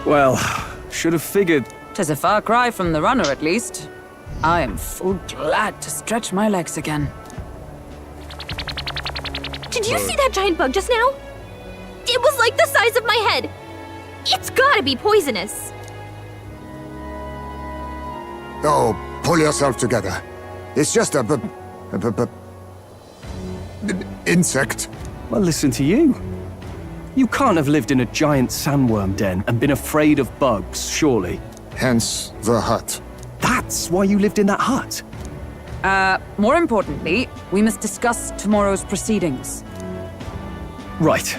Well, should have figured. 'Tis a far cry from the runner, at least. I am full glad to stretch my legs again. Did you see that giant bug just now? It was like the size of my head. It's gotta be poisonous. Oh, pull yourself together. It's just a insect. Well, listen to you. You can't have lived in a giant sandworm den and been afraid of bugs, surely. Hence the hut. That's why you lived in that hut. More importantly, we must discuss tomorrow's proceedings. Right.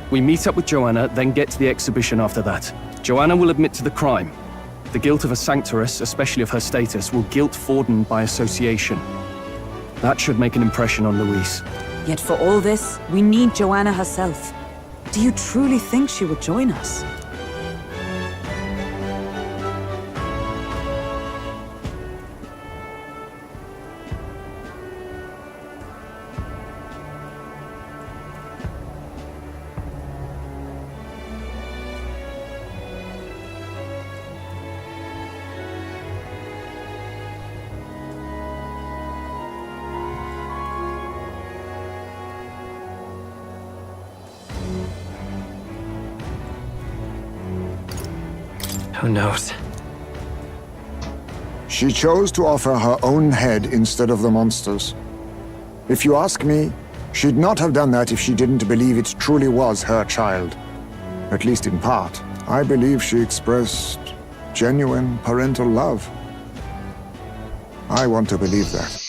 We meet up with Joanna, then get to the exhibition after that. Joanna will admit to the crime. The guilt of a sanctoress, especially of her status, will guilt Forden by association. That should make an impression on Louise. Yet for all this, we need Joanna herself. Do you truly think she would join us? Who knows? She chose to offer her own head instead of the monster's. If you ask me, she'd not have done that if she didn't believe it truly was her child. At least in part. I believe she expressed genuine parental love. I want to believe that.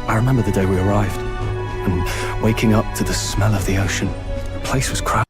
I remember the day we arrived, and waking up to the smell of the ocean. The place was crowded.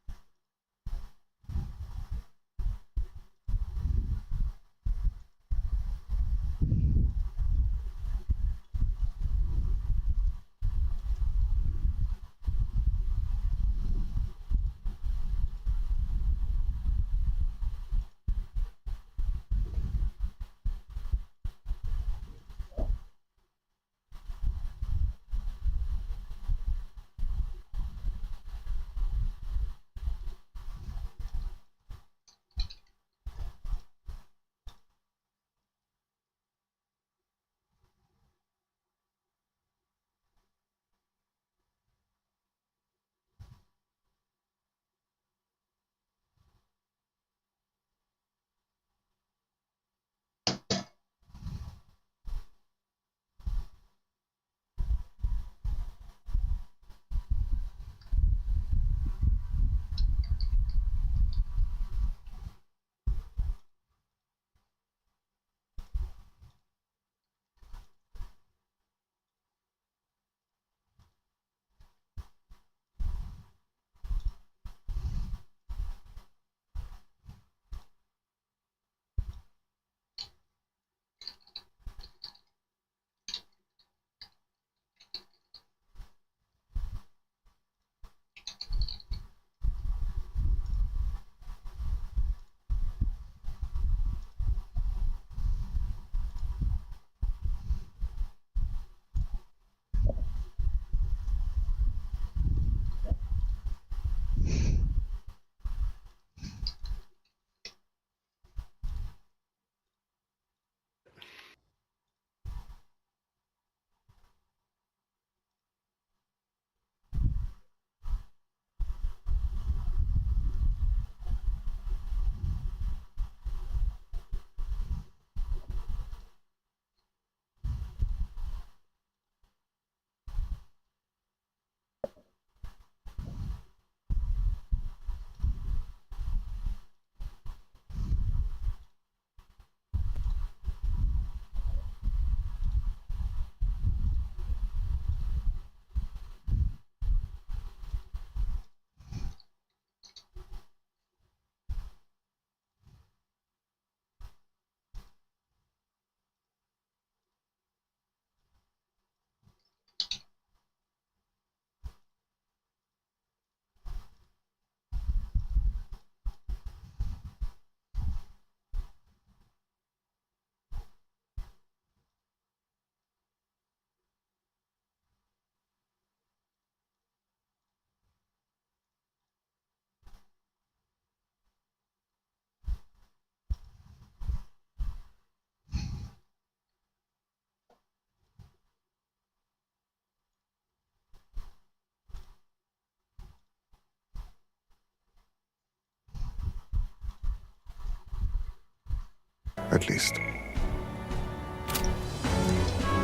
at least.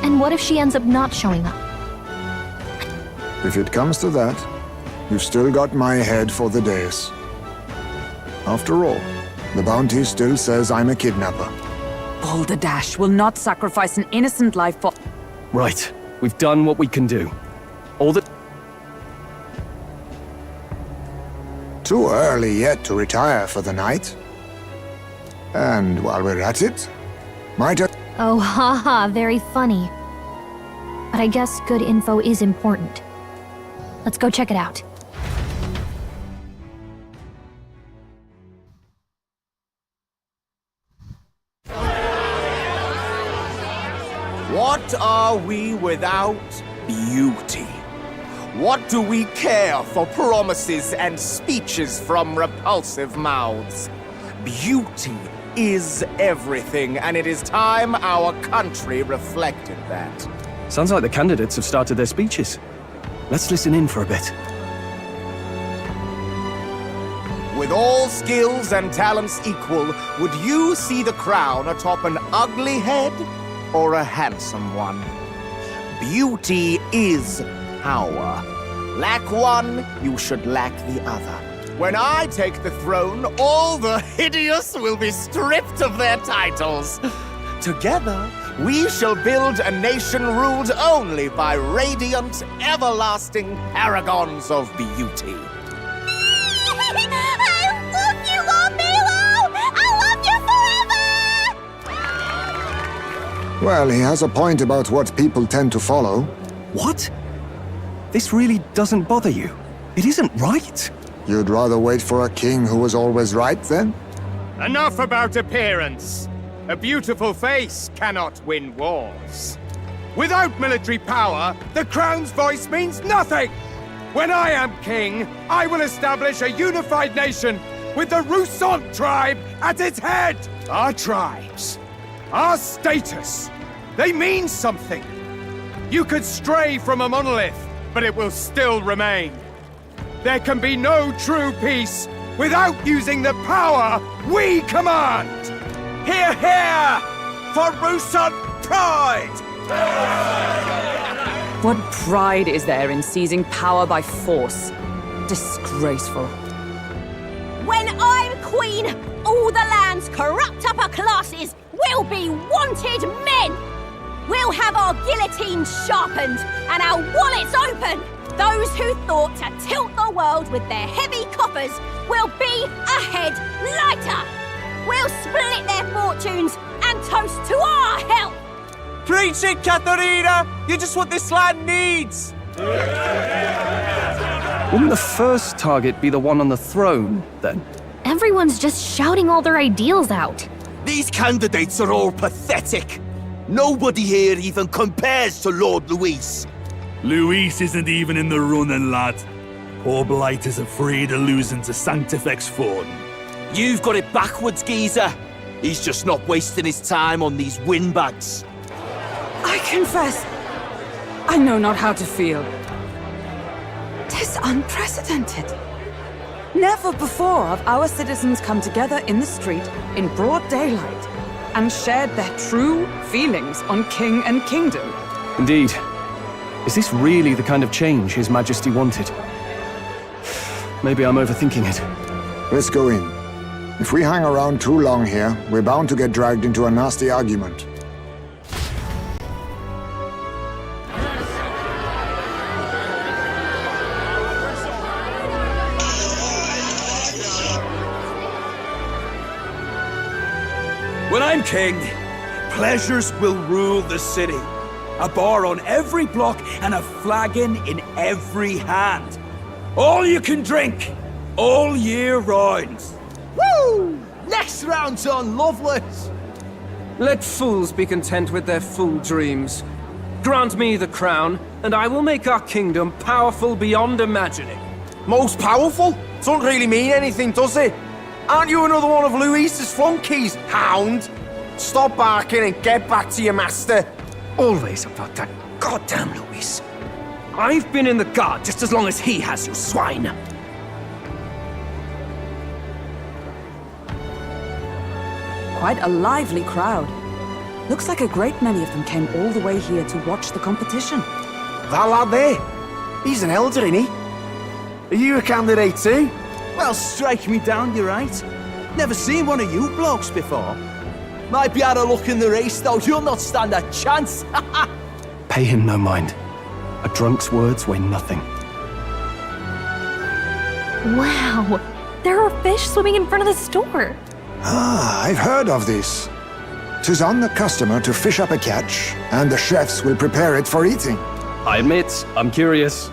And what if she ends up not showing up? If it comes to that, you've still got my head for the dais. After all, the bounty still says I'm a kidnapper. Balderdash will not sacrifice an innocent life for... Right. We've done what we can do. All that... Too early yet to retire for the night. And while we're at it, might I... Oh, haha, very funny. But I guess good info is important. Let's go check it out. What are we without beauty? What do we care for promises and speeches from repulsive mouths? Beauty is everything, and it is time our country reflected that. Sounds like the candidates have started their speeches. Let's listen in for a bit. With all skills and talents equal, would you see the crown atop an ugly head or a handsome one? Beauty is power. Lack one, you should lack the other. When I take the throne, all the hideous will be stripped of their titles. Together, we shall build a nation ruled only by radiant, everlasting paragons of beauty. I love you, Lord Milo! I love you forever! Well, he has a point about what people tend to follow. What? This really doesn't bother you? It isn't right. You'd rather wait for a king who was always right, then? Enough about appearance. A beautiful face cannot win wars. Without military power, the crown's voice means nothing! When I am king, I will establish a unified nation with the Rousant tribe at its head! Our tribes, our status, they mean something. You could stray from a monolith, but it will still remain. There can be no true peace without using the power we command! Hear, hear! For Rousant pride! What pride is there in seizing power by force? Disgraceful. When I'm queen, all the land's corrupt upper classes will be wanted men! We'll have our guillotines sharpened and our wallets open! Those who thought to tilt the world with their heavy coffers will be a head lighter! We'll split their fortunes and toast to our help! Preach it, Katharina! You're just what this land needs! Wouldn't the first target be the one on the throne, then? Everyone's just shouting all their ideals out. These candidates are all pathetic. Nobody here even compares to Lord Luis. Luis isn't even in the running, lad. Poor Blight is afraid of losing to Sanctifex Forden. You've got it backwards, geezer. He's just not wasting his time on these windbags. I confess, I know not how to feel. 'Tis unprecedented. Never before have our citizens come together in the street in broad daylight and shared their true feelings on king and kingdom. Indeed. Is this really the kind of change His Majesty wanted? Maybe I'm overthinking it. Let's go in. If we hang around too long here, we're bound to get dragged into a nasty argument. When I'm king, pleasures will rule the city. A bar on every block and a flagon in every hand. All you can drink, all year round. Woo! Next round's on Loveless! Let fools be content with their fool dreams. Grant me the crown, and I will make our kingdom powerful beyond imagining. Most powerful? Doesn't really mean anything, does it? Aren't you another one of Luis's flunkies, hound? Stop barking and get back to your master. Always about that goddamn Luis. I've been in the guard just as long as he has, you swine. quite a lively crowd. Looks like a great many of them came all the way here to watch the competition. That lad there, he's an elder, isn't he? Are you a candidate too? Well, strike me down, you're right. Never seen one of you blokes before. Might be out of luck in the race, though. You'll not stand a chance. Pay him no mind. A drunk's words weigh nothing. Wow, there are fish swimming in front of the store. Ah, I've heard of this. 'Tis on the customer to fish up a catch, and the chefs will prepare it for eating. I admit, I'm curious.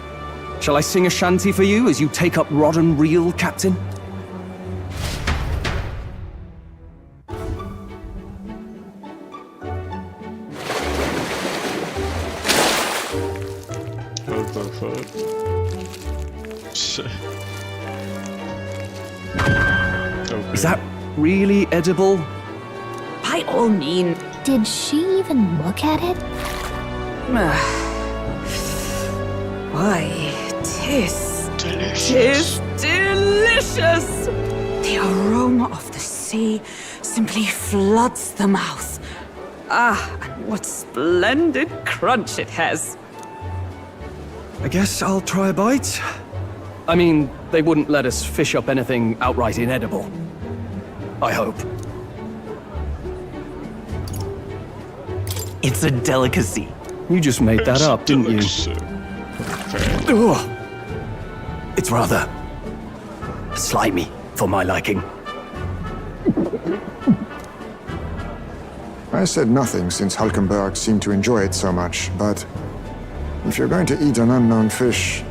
Shall I sing a shanty for you as you take up rod and reel, Captain? I'll go for it. Okay. Is that really edible? By all means. Did she even look at it? Why, tis Delicious. delicious! The aroma of the sea simply floods the mouth. Ah, and what splendid crunch it has. I guess I'll try a bite. I mean, they wouldn't let us fish up anything outright inedible. I hope. It's a delicacy. You just made that up, didn't you? Ugh. It's rather slimy for my liking. I said nothing since Hulkenberg seemed to enjoy it so much, but if you're going to eat an unknown fish,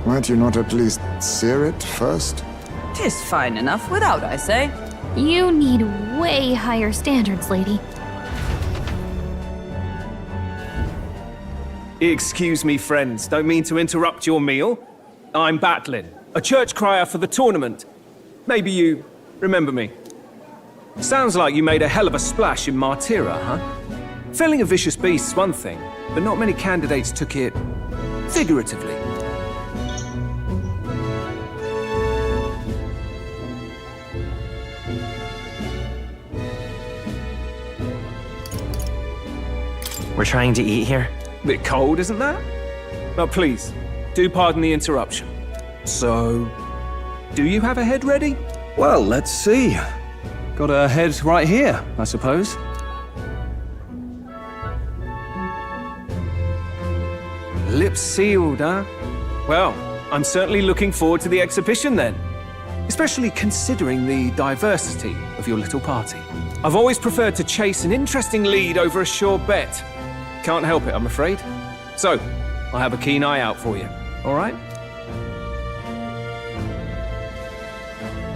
might you not at least sear it first? Tis fine enough without, I say. You need way higher standards, lady. Excuse me, friends. Don't mean to interrupt your meal. I'm Batlin, a church crier for the tournament. Maybe you remember me. Sounds like you made a hell of a splash in Martyra, huh? Felling a vicious beast's one thing, but not many candidates took it figuratively. We're trying to eat here. Bit cold, isn't that? But please, do pardon the interruption. So, do you have a head ready? Well, let's see. Got a head right here, I suppose. Lips sealed, huh? Well, I'm certainly looking forward to the exhibition then. Especially considering the diversity of your little party. I've always preferred to chase an interesting lead over a sure bet. Can't help it, I'm afraid. So, I'll have a keen eye out for you, all right?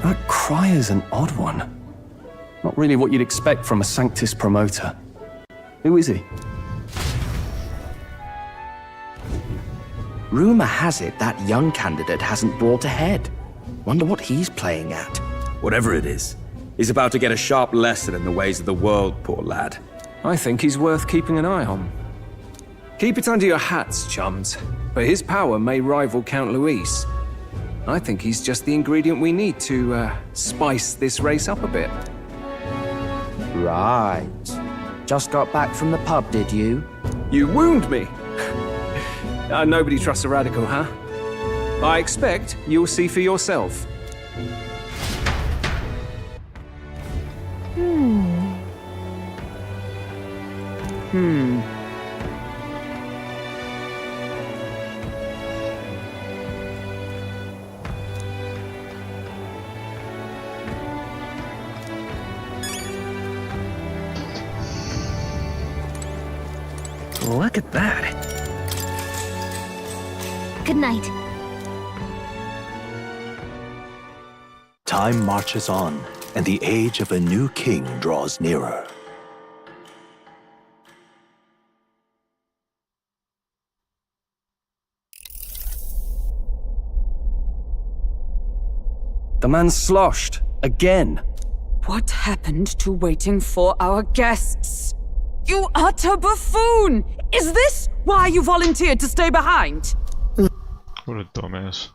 That crier's an odd one. Not really what you'd expect from a Sanctus promoter. Who is he? Rumor has it that young candidate hasn't brought ahead. Wonder what he's playing at. Whatever it is, he's about to get a sharp lesson in the ways of the world, poor lad. I think he's worth keeping an eye on. Keep it under your hats, chums, but his power may rival Count Luis. I think he's just the ingredient we need to spice this race up a bit. Right. Just got back from the pub, did you? You wound me! Nobody trusts a radical, huh? I expect you'll see for yourself. Look at that. Good night. Time marches on, and the age of a new king draws nearer. The man's sloshed. Again. What happened to waiting for our guests? You utter buffoon! Is this why you volunteered to stay behind? What a dumbass.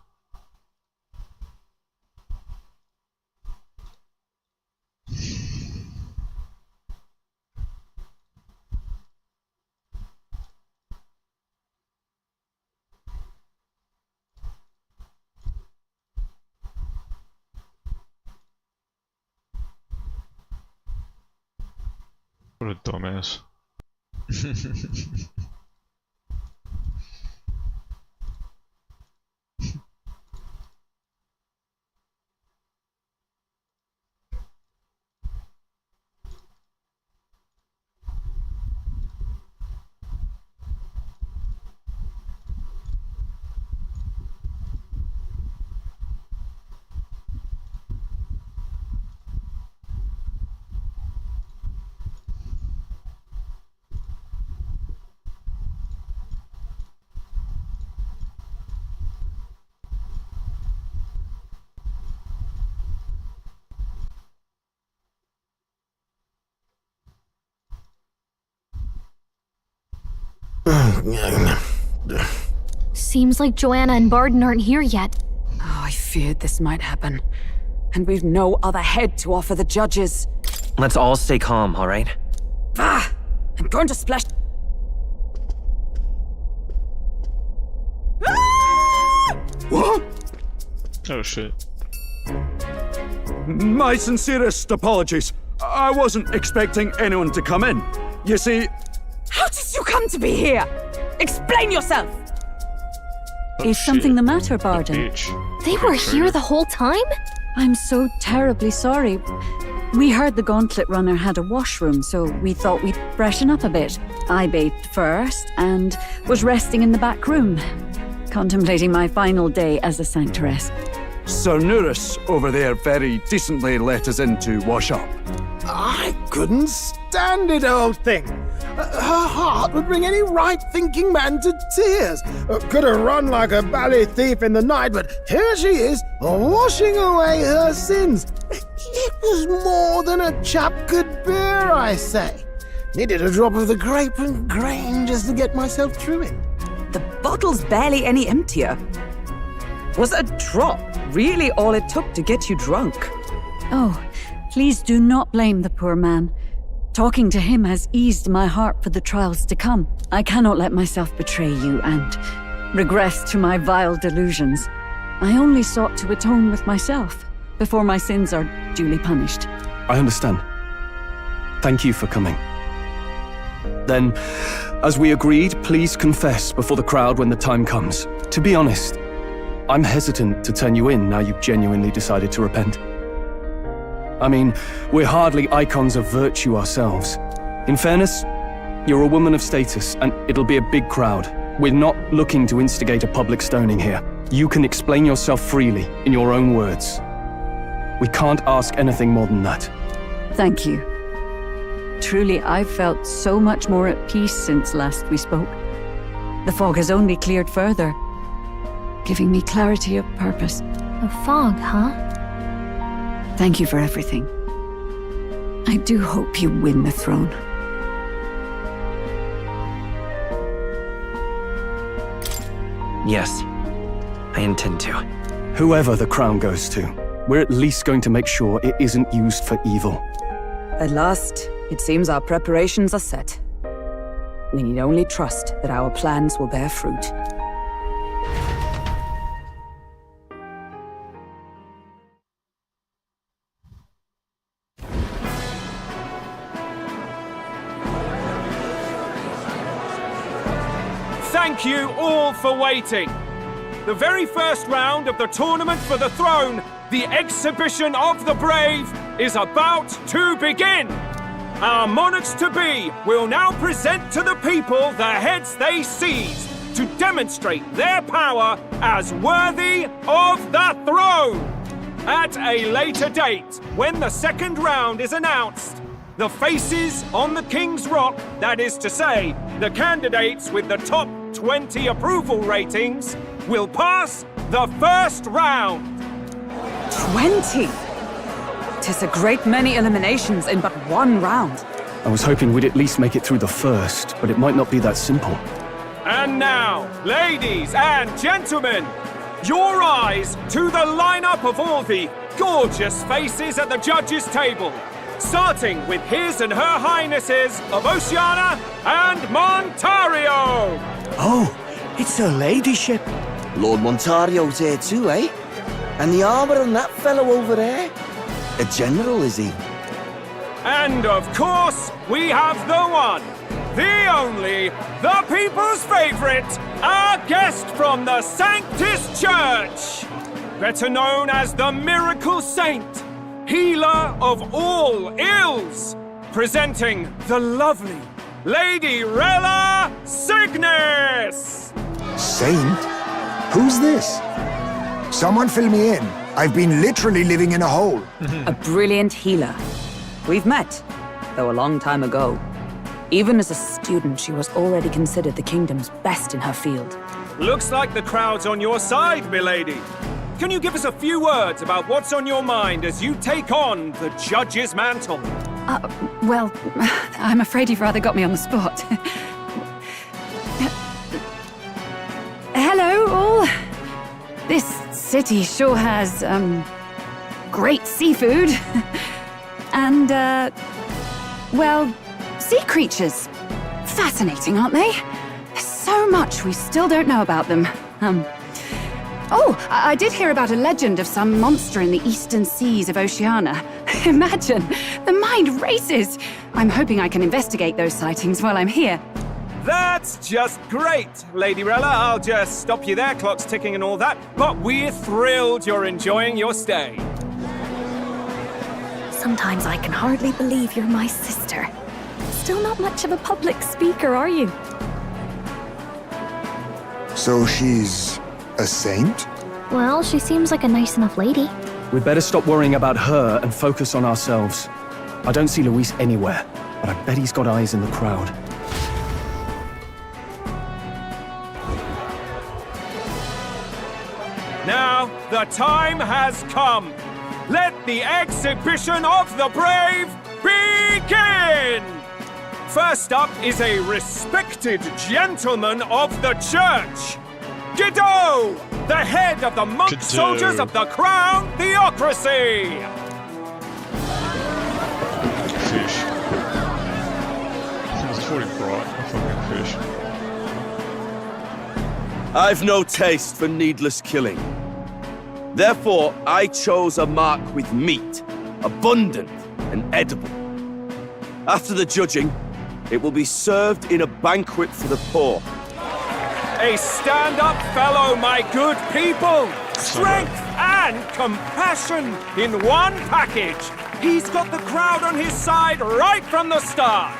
What a dumbass. Seems like Joanna and Barden aren't here yet. Oh, I feared this might happen. And we've no other head to offer the judges. Let's all stay calm, all right? Ah! I'm going to splash... What? Oh shit. My sincerest apologies. I wasn't expecting anyone to come in. You see... How did you come to be here? Explain yourself! Oh, Is something shit. the matter, The Barden? bitch. They were here the whole time? I'm so terribly sorry. We heard the Gauntlet Runner had a washroom, so we thought we'd freshen up a bit. I bathed first and was resting in the back room, contemplating my final day as a Sanctoress. Sir Nuris over there very decently let us in to wash up. I couldn't stand it, old thing. Her heart would bring any right-thinking man to tears. Could have run like a bally thief in the night, but here she is, washing away her sins. It was more than a chap could bear, I say. Needed a drop of the grape and grain just to get myself through it. The bottle's barely any emptier. Was a drop really all it took to get you drunk? Oh, please do not blame the poor man. Talking to him has eased my heart for the trials to come. I cannot let myself betray you and regress to my vile delusions. I only sought to atone with myself before my sins are duly punished. I understand. Thank you for coming. Then, as we agreed, please confess before the crowd when the time comes. To be honest, I'm hesitant to turn you in now you've genuinely decided to repent. I mean, we're hardly icons of virtue ourselves. In fairness, you're a woman of status, and it'll be a big crowd. We're not looking to instigate a public stoning here. You can explain yourself freely, in your own words. We can't ask anything more than that. Thank you. Truly, I've felt so much more at peace since last we spoke. The fog has only cleared further, giving me clarity of purpose. The fog, huh? Thank you for everything. I do hope you win the throne. Yes, I intend to. Whoever the crown goes to, we're at least going to make sure it isn't used for evil. At last, it seems our preparations are set. We need only trust that our plans will bear fruit. Thank you all for waiting. The very first round of the tournament for the throne, the exhibition of the brave, is about to begin. Our monarchs-to-be will now present to the people the heads they seized to demonstrate their power as worthy of the throne. At a later date, when the second round is announced, the faces on the King's Rock, that is to say, the candidates with the top 20 approval ratings, will pass the first round. 20! 'Tis a great many eliminations in but one round. I was hoping we'd at least make it through the first, but it might not be that simple. And now, ladies and gentlemen, your eyes to the lineup of all the gorgeous faces at the judges' table, starting with His and Her Highnesses of Oceania and Montario. Oh, it's her ladyship. Lord Montario's here too, eh? And the armor on that fellow over there? A general, is he? And of course, we have the one, the only, the people's favorite, our guest from the Sanctus Church, better known as the Miracle Saint, healer of all ills, presenting the lovely Lady Rella Cygnus! Saint? Who's this? Someone fill me in. I've been literally living in a hole. A brilliant healer. We've met, though a long time ago. Even as a student, she was already considered the kingdom's best in her field. Looks like the crowd's on your side, milady. Can you give us a few words about what's on your mind as you take on the judge's mantle? Well, I'm afraid you've rather got me on the spot. Hello, all. This city sure has, great seafood. And, well, sea creatures. Fascinating, aren't they? There's so much we still don't know about them. I did hear about a legend of some monster in the eastern seas of Oceania. Imagine, the mind races. I'm hoping I can investigate those sightings while I'm here. That's just great, Lady Rella. I'll just stop you there, clock's ticking and all that. But we're thrilled you're enjoying your stay. Sometimes I can hardly believe you're my sister. Still not much of a public speaker, are you? So she's a saint? Well, she seems like a nice enough lady. We'd better stop worrying about her and focus on ourselves. I don't see Luis anywhere, but I bet he's got eyes in the crowd. Now, the time has come. Let the exhibition of the brave begin! First up is a respected gentleman of the church. Godot, the head of the monk Godot. soldiers of the Crown Theocracy. Fish. It's fully bright. A fucking fish. I've no taste for needless killing. Therefore, I chose a mark with meat, abundant and edible. After the judging, it will be served in a banquet for the poor. A stand-up fellow, my good people! Strength and compassion in one package! He's got the crowd on his side right from the start!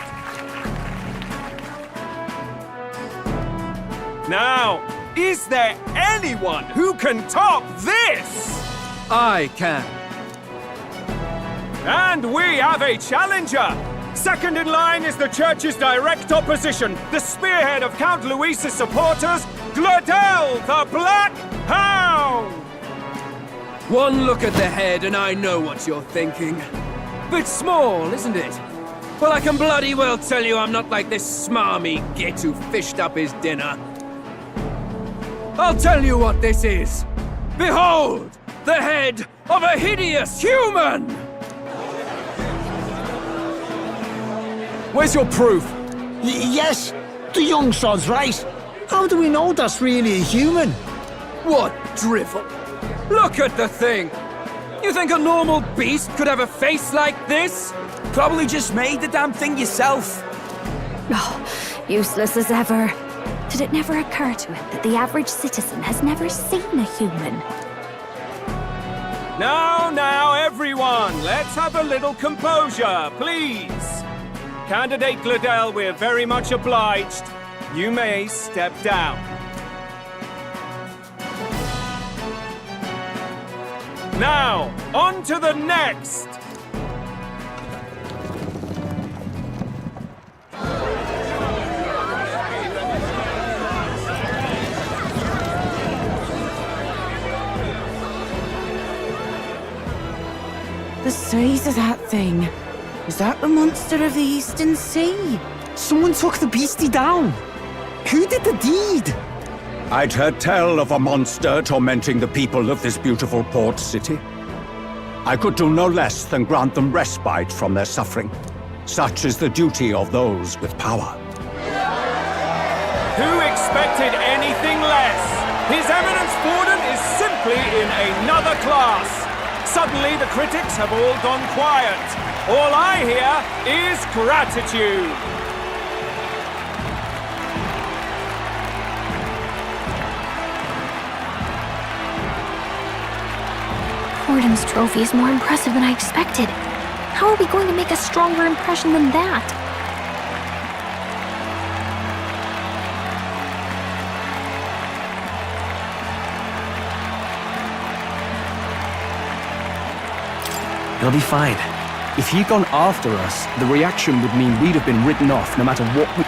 Now, is there anyone who can top this? I can. And we have a challenger! Second in line is the church's direct opposition, the spearhead of Count Luis's supporters, Gladel the Black Hound! One look at the head and I know what you're thinking. Bit small, isn't it? Well, I can bloody well tell you I'm not like this smarmy git who fished up his dinner. I'll tell you what this is. Behold, the head of a hideous human! Where's your proof? Yes, the young sod's right. How do we know that's really a human? What drivel! Look at the thing! You think a normal beast could have a face like this? Probably just made the damn thing yourself. Oh, useless as ever. Did it never occur to him that the average citizen has never seen a human? Now, everyone, let's have a little composure, please. Candidate Gladel, we're very much obliged. You may step down. Now, on to the next! The size of that thing. Is that the monster of the Eastern Sea? Someone took the beastie down. Who did the deed? I'd heard tell of a monster tormenting the people of this beautiful port city. I could do no less than grant them respite from their suffering. Such is the duty of those with power. Who expected anything less? His Eminence Forden is simply in another class. Suddenly, the critics have all gone quiet. all I hear is gratitude. Gordon's trophy is more impressive than I expected. How are we going to make a stronger impression than that? He'll be fine. If he'd gone after us, the reaction would mean we'd have been written off no matter what we...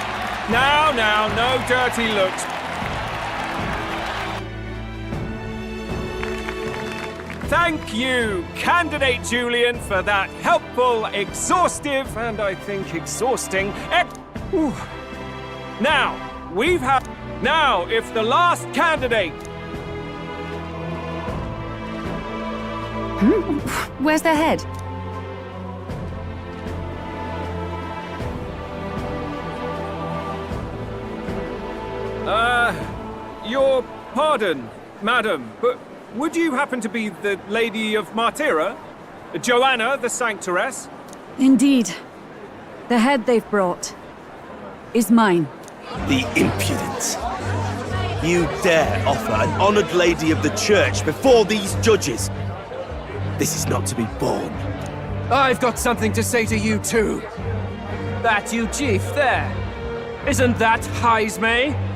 Now, no dirty looks. Thank you, Candidate Julian, for that helpful, exhaustive, and I think exhausting Whew. Now, if the last candidate... Where's their head? Your pardon, madam, but would you happen to be the Lady of Martira? Joanna, the Sanctoress? Indeed. The head they've brought is mine. The impudence. You dare offer an honored lady of the church before these judges? This is not to be borne. I've got something to say to you too. That you chief there. Isn't that Heismay?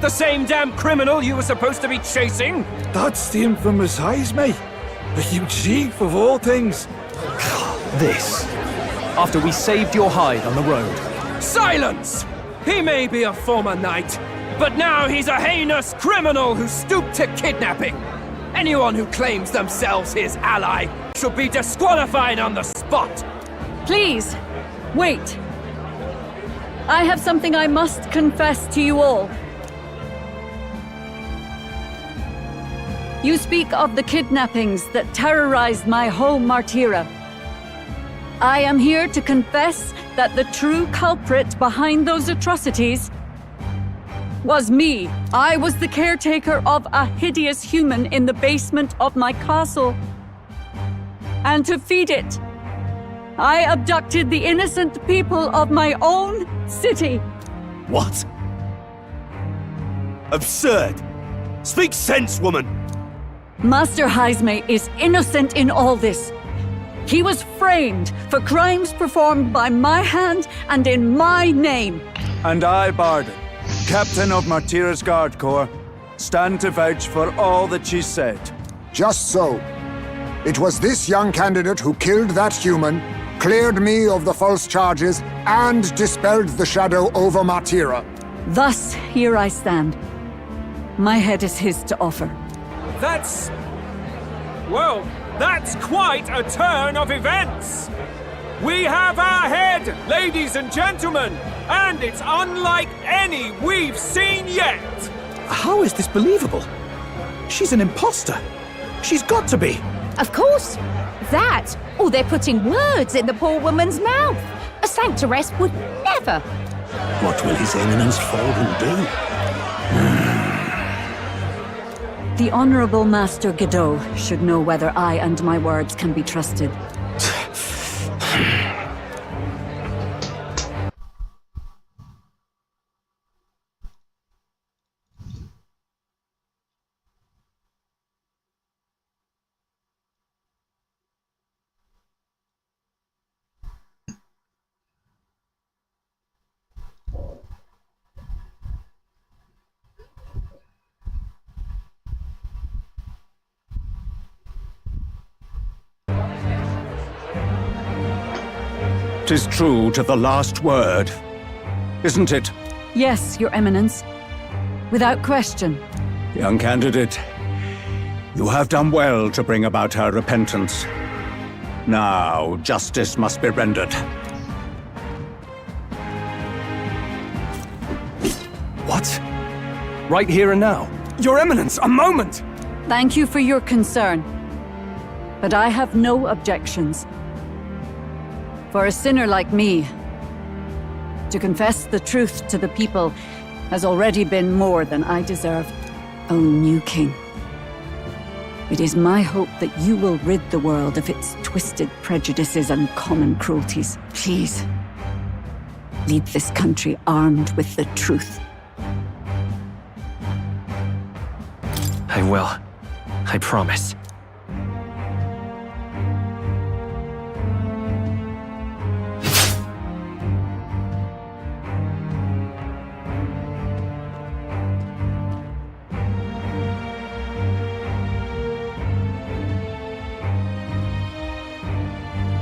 The same damn criminal you were supposed to be chasing? That's the infamous Heismay. The you chief of all things. This. After we saved your hide on the road. Silence! He may be a former knight, but now he's a heinous criminal who stooped to kidnapping. Anyone who claims themselves his ally should be disqualified on the spot. Please, wait. I have something I must confess to you all. You speak of the kidnappings that terrorized my home, Martira. I am here to confess that the true culprit behind those atrocities was me. I was the caretaker of a hideous human in the basement of my castle. And to feed it, I abducted the innocent people of my own city. What? Absurd! Speak sense, woman! Master Heismay is innocent in all this. He was framed for crimes performed by my hand and in my name. And I, Barden, Captain of Martira's Guard Corps, stand to vouch for all that she said. Just so. It was this young candidate who killed that human, cleared me of the false charges, and dispelled the shadow over Martira. Thus, here I stand. My head is his to offer. That's quite a turn of events! We have our head, ladies and gentlemen, and it's unlike any we've seen yet! How is this believable? She's an imposter. She's got to be. Of course. That, or they're putting words in the poor woman's mouth. A sanctoress would never. What will His Eminence Folden do? The Honorable Master Godot should know whether I and my words can be trusted. Tis true to the last word, isn't it? Yes, Your Eminence. Without question. Young candidate, you have done well to bring about her repentance. Now, justice must be rendered. What? Right here and now? Your Eminence, a moment! Thank you for your concern. But I have no objections. For a sinner like me, to confess the truth to the people has already been more than I deserve. O new king. It is my hope that you will rid the world of its twisted prejudices and common cruelties. Please, lead this country armed with the truth. I will. I promise.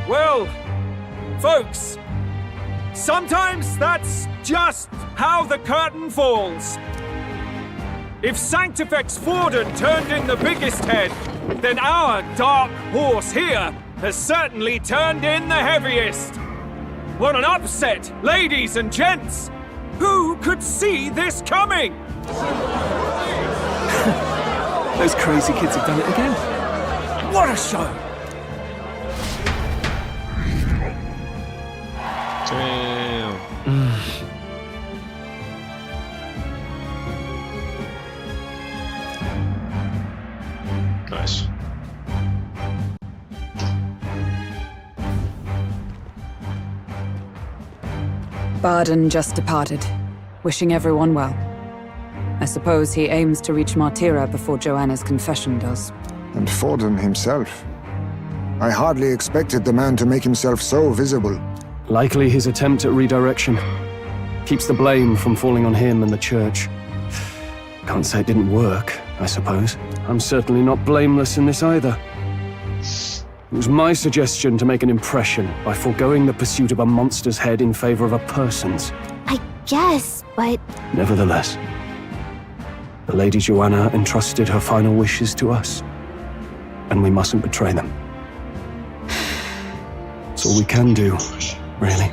Well, folks, sometimes that's just how the curtain falls. If Sanctifex Forden turned in the biggest head, then our dark horse here has certainly turned in the heaviest. What an upset, ladies and gents! Who could see this coming? Those crazy kids have done it again. What a show! Damn. Nice. Barden just departed, wishing everyone well. I suppose he aims to reach Martira before Joanna's confession does. And Forden himself. I hardly expected the man to make himself so visible. Likely his attempt at redirection. Keeps the blame from falling on him and the church. Can't say it didn't work, I suppose. I'm certainly not blameless in this either. It was my suggestion to make an impression by foregoing the pursuit of a monster's head in favor of a person's. I guess, but... Nevertheless, the Lady Joanna entrusted her final wishes to us, and we mustn't betray them. It's all we can do, really.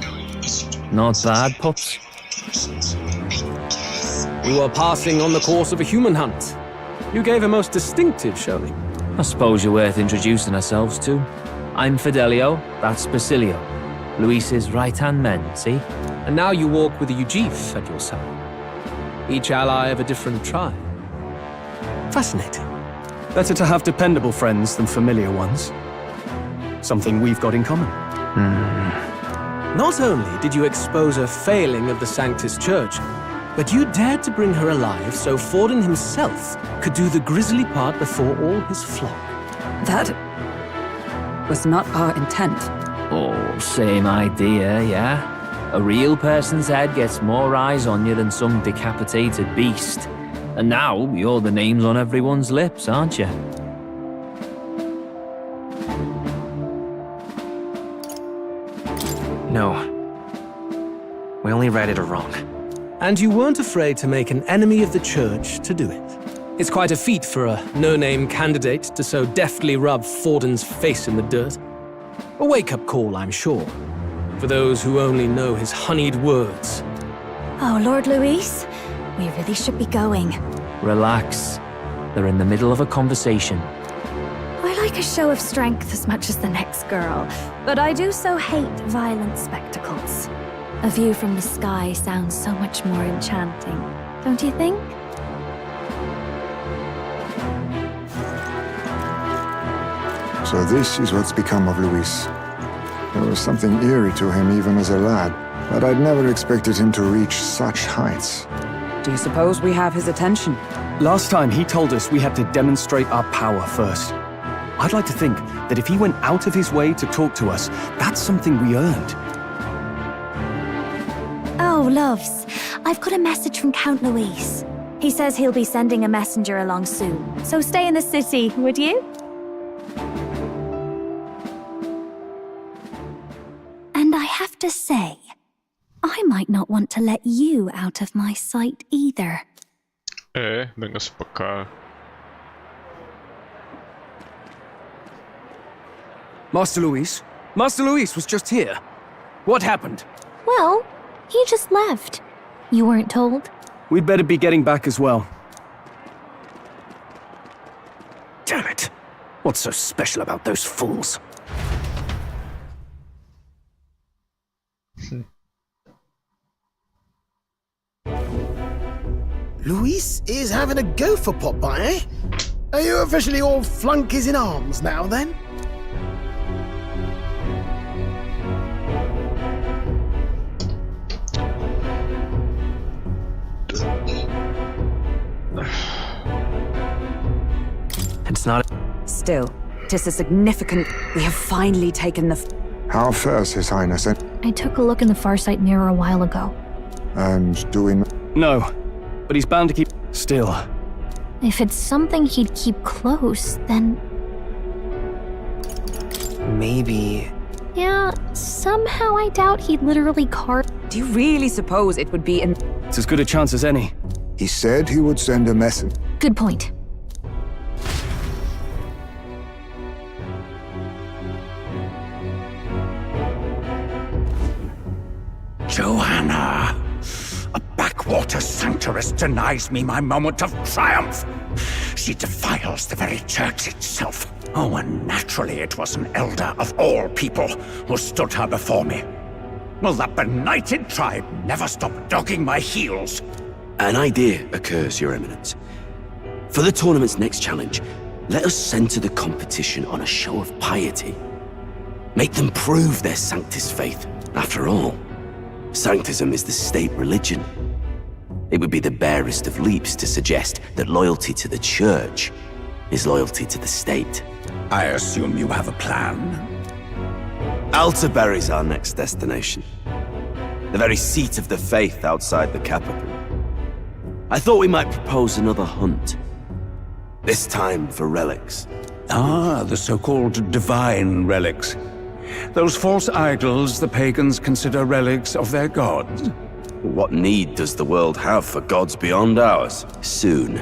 Not bad, Pops. We were passing on the course of a human hunt. You gave a most distinctive showing. I suppose you're worth introducing ourselves to. I'm Fidelio, that's Basilio. Luis's right-hand men, see? And now you walk with a Ujif at your side. Each ally of a different tribe. Fascinating. Better to have dependable friends than familiar ones. Something we've got in common. Not only did you expose a failing of the Sanctus Church, but you dared to bring her alive so Forden himself could do the grisly part before all his flock. That was not our intent. Oh, same idea, yeah? A real person's head gets more eyes on you than some decapitated beast. And now you're the names on everyone's lips, aren't you? No. We only righted a wrong. And you weren't afraid to make an enemy of the church to do it. It's quite a feat for a no-name candidate to so deftly rub Forden's face in the dirt. A wake-up call, I'm sure, for those who only know his honeyed words. Oh, Lord Luis, we really should be going. Relax. They're in the middle of a conversation. I like a show of strength as much as the next girl, but I do so hate violent spectacles. A view from the sky sounds so much more enchanting, don't you think? So this is what's become of Luis. There was something eerie to him even as a lad, but I'd never expected him to reach such heights. Do you suppose we have his attention? Last time he told us we had to demonstrate our power first. I'd like to think that if he went out of his way to talk to us, that's something we earned. Oh, loves, I've got a message from Count Luis. He says he'll be sending a messenger along soon, so stay in the city, would you? And I have to say, I might not want to let you out of my sight either. Venga pra cá. Master Luis? Master Luis was just here. What happened? Well, he just left. You weren't told? We'd better be getting back as well. Damn it. What's so special about those fools? Luis is having a go for Popeye, eh? Are you officially all flunkies in arms now, then? It's not. Still, 'tis a significant... We have finally taken the... How fares His Highness? I took a look in the Farsight mirror a while ago. And doing... No, but he's bound to keep... Still. If it's something he'd keep close, then... Maybe... Yeah, somehow I doubt he'd literally carve... Do you really suppose it would be in... It's as good a chance as any. He said he would send a message. Good point. Joanna! A backwater sanctuaress denies me my moment of triumph! She defiles the very church itself. Oh, and naturally it was an elder of all people who stood her before me. Will that benighted tribe never stop dogging my heels? An idea occurs, Your Eminence. For the tournament's next challenge, let us center the competition on a show of piety. Make them prove their Sanctus faith. After all, Sanctism is the state religion. It would be the barest of leaps to suggest that loyalty to the church is loyalty to the state. I assume you have a plan? Altaberry's our next destination. The very seat of the faith outside the capital. I thought we might propose another hunt. This time for relics. Ah, the so-called divine relics. Those false idols the pagans consider relics of their gods. What need does the world have for gods beyond ours? Soon,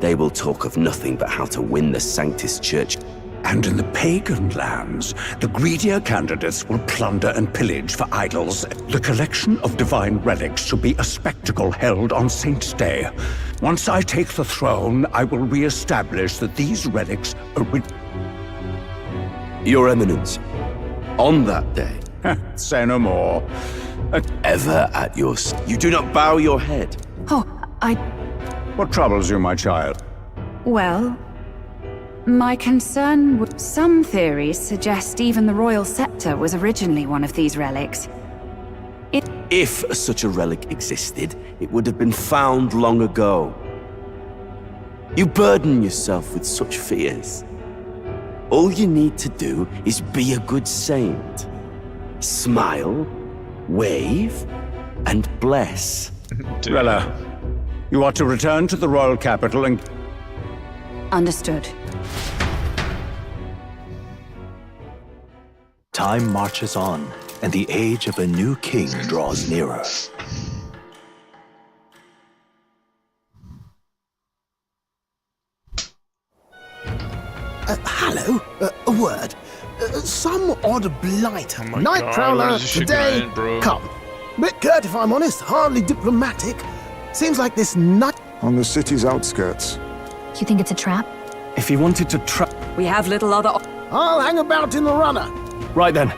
they will talk of nothing but how to win the Sanctus Church. And in the pagan lands, the greedier candidates will plunder and pillage for idols. The collection of divine relics should be a spectacle held on Saint's Day. Once I take the throne, I will re-establish that these relics are... Your Eminence, on that day... Say no more. Ever at your... You do not bow your head. Oh, What troubles you, my child? Well... My concern would... Some theories suggest even the royal scepter was originally one of these relics. If such a relic existed, it would have been found long ago. You burden yourself with such fears. All you need to do is be a good saint. Smile, wave, and bless. Rella, you are to return to the royal capital and... Understood. Time marches on, and the age of a new king draws nearer. Hello? A word. Some odd blighter. Oh my Night God, Prowler, what is this today, shit, bro? come. Bit curt if I'm honest, hardly diplomatic. Seems like this night... On the city's outskirts. You think it's a trap? If he wanted to trap... We have little other... I'll hang about in the runner. Right then.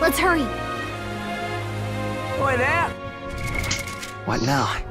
Let's hurry. Boy there! What now?